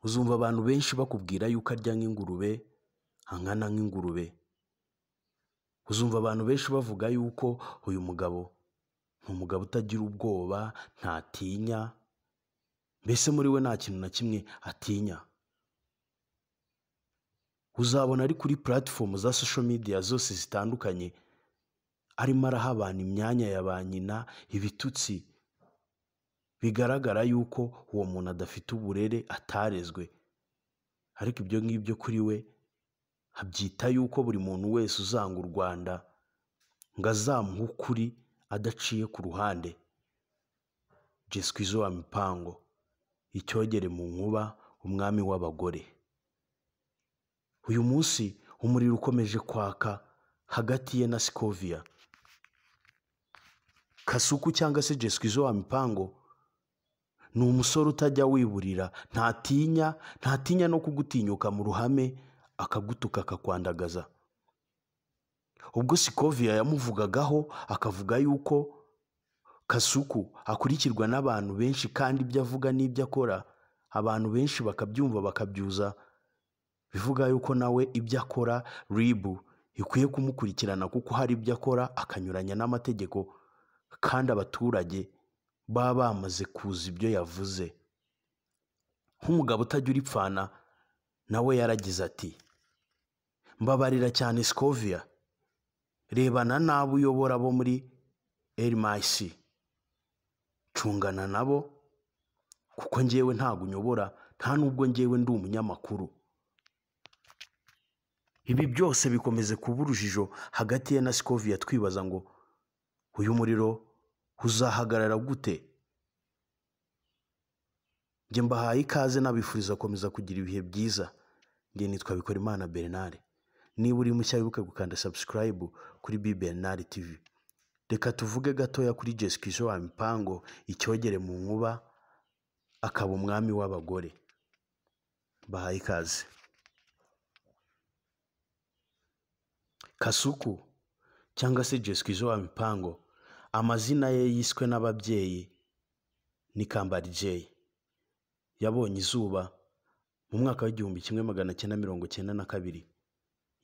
Uzumva abantu benshi bakubwira yuko arya nk'ingurube, angana nk'ingurube. Uzumva abantu benshi bavuga yuko uyu mugabo ni umugabo utagira ubwoba, ntatinya, mbese muri we nta kintu na kimwe atinya. Uzabona ari kuri platform za social media zose zitandukanye arimo araha abantu imyanya ya ba nyina, ibitutsi, bigaragara yuko uwo muntu adafite uburere, atarezwe. Ariko ibyo ngibyo kuri we abyita yuko buri muntu wese uzanga u Rwanda ngo azamuhe ukuri adaciye ku ruhande. Jesquizo wa Mipango, icyogere mu nkuba, umwami w'abagore. Uyu munsi umuriro ukomeje kwaka hagati ye na Scovia. Kasuku cyangwa se Jesquizo wa Mipango ni umusore utajya wiburira, ntatinya no kugutinyuka mu ruhame, akagutuka akakwandagaza. Ubwo Scovia yamuvugagaho akavuga yuko Kasuku akurikirwa n'abantu benshi kandi ibyo avuga n'ibyo akora abantu benshi bakabyumva bakabyuza, bivuga yuko nawe ibyo akora RIB ikwiye kumukurikirana kuko hari ibyo akora akanyuranya n'amategeko kandi abaturage baba bamaze kuza ibyo yavuze. Nk'umugabo utagira ipfana nawe yaragize ati, mbabarira cyane Scovia, rebana n'abo uyobora bo muri LMIC, cungana nabo kuko njyewe ntago unyobora, nta nubwo njyewe ndi umunyamakuru. Ibi byose bikomeze kuba urujijo hagati ye na Scovia, twibaza ngo uyu muriro uzahagarara gute? Njye mbahaye ikaze nabifuriza komeza kugira ibihe byiza. Njye nitwa Bikorimana Bernard. Niba uri mushya wibuke gukanda subscribe kuri Bernard TV. Reka tuvuge gatoya kuri Jesquizo wa Mipango, icyogere mu nkuba, akaba umwami w'abagore. Bahaye ikaze. Kasuku cyangwa se Jesquizo wa Mipango, amazina ye yiswe n'ababyeyi ni Kambari J. Yabonye izuba mu mwaka w'1992.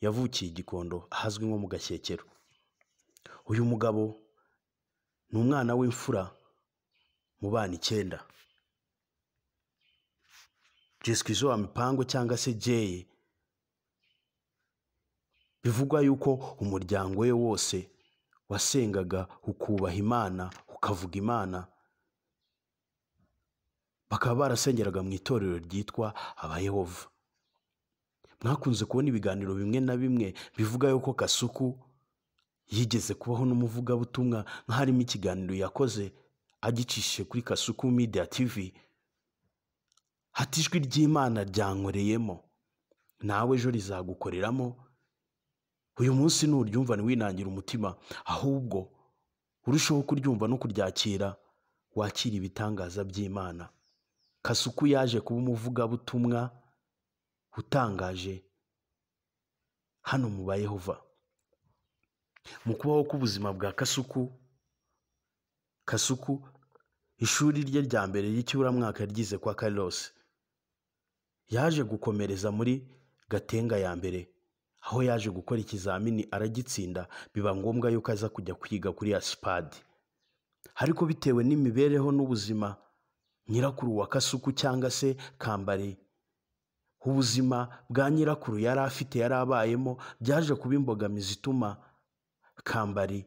Yavukiye Gikondo ahazwi nko mu Gashyekero. Uyu mugabo ni umwana w'imfura mu bana 9. Jesquizo wa Mipango cyangwa se J, bivugwa yuko umuryango we wose wasengaga, ukubaha Imana, ukavuga Imana. Bakaba barasengeraga mu itorero ryitwa Abayehova. Mwakunze kubona ibiganiro bimwe na bimwe bivuga yuko Kasuku yigeze kubaho n'umuvugabutumwa, nk'harimo ikiganiro yakoze agicishije kuri Kasuku Media TV. Hati ijwi ry'Imana ryankoreyemo, nawe ejo rizagukoreramo. Uyu munsi nuryumva ntiwinangira umutima, ahubwo urushaho kuryumva no kuryakira, wakira ibitangaza by'Imana. Kasuku yaje kuba umuvugabutumwa utangaje hano mu Bayehova. Mu kubaho k'ubuzima bwa Kasuku, ishuri rye rya mbere ry'ikiburamwaka ryize kwa Carlos. Yaje gukomereza muri Gatenga ya mbere, aho yaje gukora ikizamini aragitsinda, biba ngombwa yuko aza kujya kwiga kuri Aspad. Ariko bitewe n'imibereho n'ubuzima nyirakuru wa Kasuku cyangwa se Kambari, ubuzima bwa nyirakuru yari afite yari abayemo byaje kuba imbogamizi ituma Kambari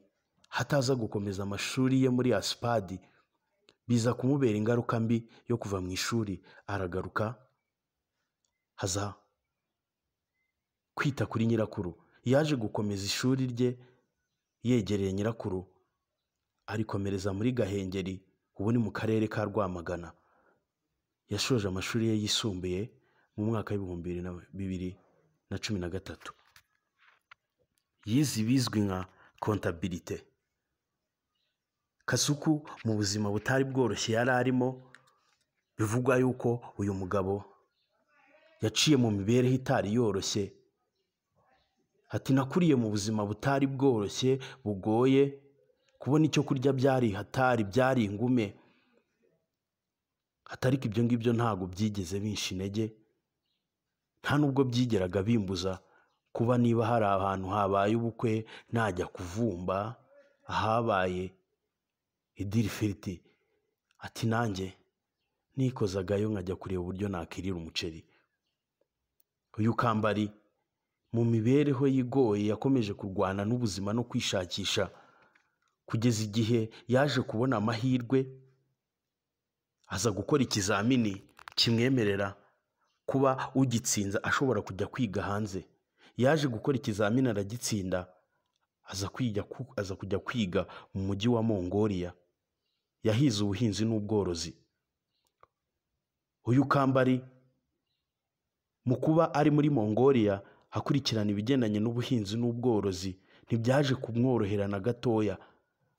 hataza gukomeza amashuri ye muri Aspad. Biza kumubera ingaruka mbi yo kuva mu ishuri, aragaruka haza kwita kuri nyirakuru. Yaje gukomeza ishuri rye yegereye nyirakuru, arikomereza muri Gahengeri, ubu ni mu karere ka Rwamagana. Yashoje amashuri ye yisumbuye mu mwaka w'2013. Yize ibizwi nka comptabilité. Kasuku mu buzima butari bworoshye yari arimo, bivugwa yuko uyu mugabo yaciye mu mibereho itari yoroshye. Ati, nakuriye mu buzima butari bworoshye, bugoye, kubona icyo kurya byari hatari, byari ingume. Atariko ibyo ngibyo ntago byigeze binsha intege, nta nubwo byigeraga bimbuza kuba niba hari ahantu habaye ubukwe najya kuvumba ahabaye idirifiriti, ati nanjye nikozagayo nkajya kureba uburyo nakirira umuceri. Uyu Kambari mu mibereho yigoye yakomeje kurwana n'ubuzima no kwishakisha kugeza igihe yaje kubona amahirwe aza gukora ikizamini kimwemerera kuba ugitsinze ashobora kujya kwiga hanze. Yaje gukora ikizamini aragitsinda, aza kujya kwiga mu mujyi wa Mongolia. Yahize ubuhinzi n'ubworozi. Uyu Kambari mu kuba ari muri Mongolia akurikirana ibigendanye n'ubuhinzi n'ubworozi ntibyaje kumworohera na gatoya,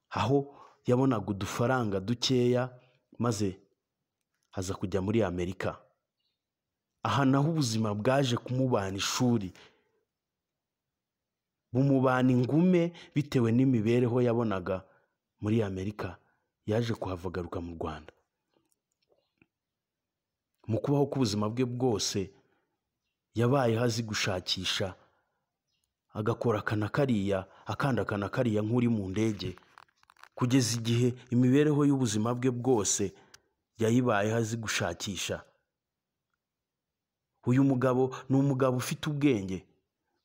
aho yabonaga udufaranga dukeya maze aza kujya muri Amerika. Aha naho ubuzima bwaje kumubana ishuri, bumubana ingume bitewe n'imibereho yabonaga muri Amerika. Yaje kuhava agaruka mu Rwanda. Mu kubaho k'ubuzima bwe bwose yabayeho azi gushakisha, agakora akana kariya akanda akana kariya nk'uri mu ndege, kugeza igihe imibereho y'ubuzima bwe bwose yayibayeho azi gushakisha. Uyu mugabo ni umugabo ufite ubwenge,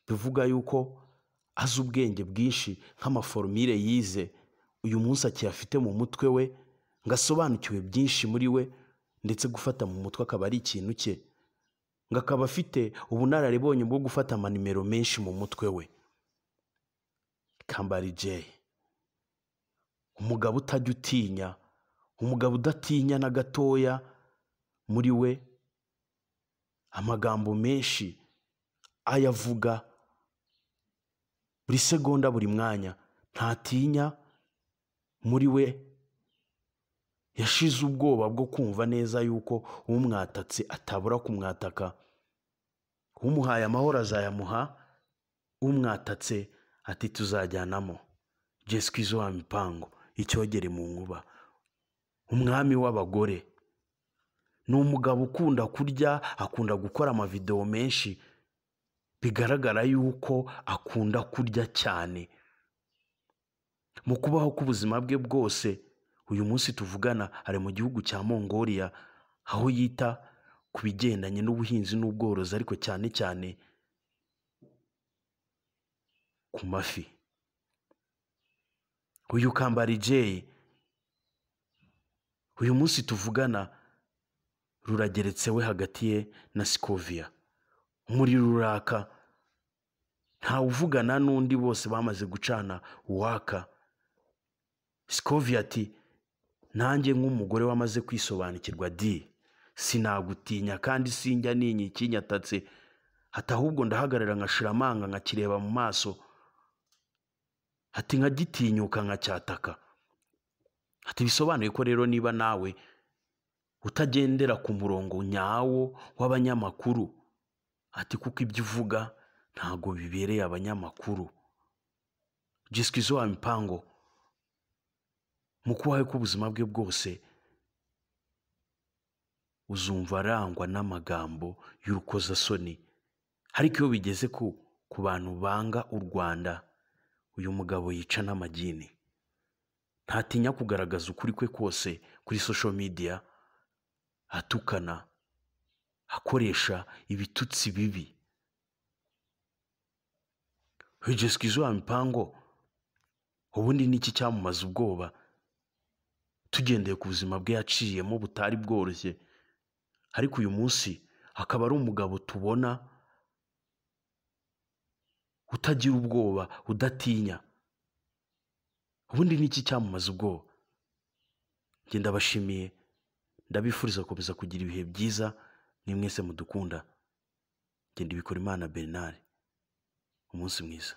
bivuga yuko azi ubwenge bwinshi nk'amaforumire yize uyu munsi akiyafite mu mutwe we, ngo asobanukiwe byinshi muri we, ndetse gufata mu mutwe akaba ari ikintu cye, ngo akaba afite ubunararibonye bwo gufata amanimero menshi mu mutwe we. Kambari J, umugabo utajya utinya, umugabo udatinya na gatoya. Muri we amagambo menshi ayavuga buri segonda, buri mwanya, ntatinya. Muri we yashize ubwoba bwo kumva neza yuko umwatatse atabura kumwataka. Umuhaye amahoro azayamuha, umwatatse ati tuzajyanamo. Jesquizo wa Mipango, icyogere mu nkuba, umwami w'abagore. Ni umugabo ukunda kurya, akunda gukora amavideo menshi, bigaragara yuko akunda kurya cyane. Mu kubaho k'ubuzima bwe bwose uyu munsi tuvugana ari mu gihugu cya Mongolia, aho yita ku bigendanye n'ubuhinzi n'ubworozi, ariko cyane cyane ku mafi. Uyu Kambari J uyu munsi tuvugana rurageretse we hagati ye na Scovia. Umuriro uraka, nta uvugana n'undi, bose bamaze gucana uwaka. Scovia ati nanjye nk'umugore wamaze kwisobanukirwa sinagutinya kandi sinjya ninyi ikinyatatse, ati ahubwo ndahagarara nkashira amanga nkakireba mu maso, ati nkagitinyuka nkacyataka. Ati bisobanuye ko rero niba nawe utagendera ku murongo nyawo w'abanyamakuru, ati kuko ibyo uvuga ntago bibereye abanyamakuru. Jesquizo wa Mipango mu kubaho k'ubuzima bwe bwose uzumva arangwa n'amagambo y'urukozasoni, ariko iyo bigeze ku bantu banga u Rwanda, uyu mugabo yica n'amagini. Ntatinya kugaragaza ukuri kwe kose kuri social media, atukana, akoresha ibitutsi bibi. Jesquizo wa Mipango ubundi niki cyamumaze ubwoba? Tugendeye ku buzima bwe yaciyemo butari bworoshye, ariko uyu munsi akaba ari umugabo tubona utagira ubwoba, udatinya. Ubundi niki cyamumaze ubwoba? Njye ndabashimiye, ndabifuriza gukomeza kugira ibihe byiza, ni mwese mudukunda. Njye Ndibikorimana Bernard, umunsi mwiza.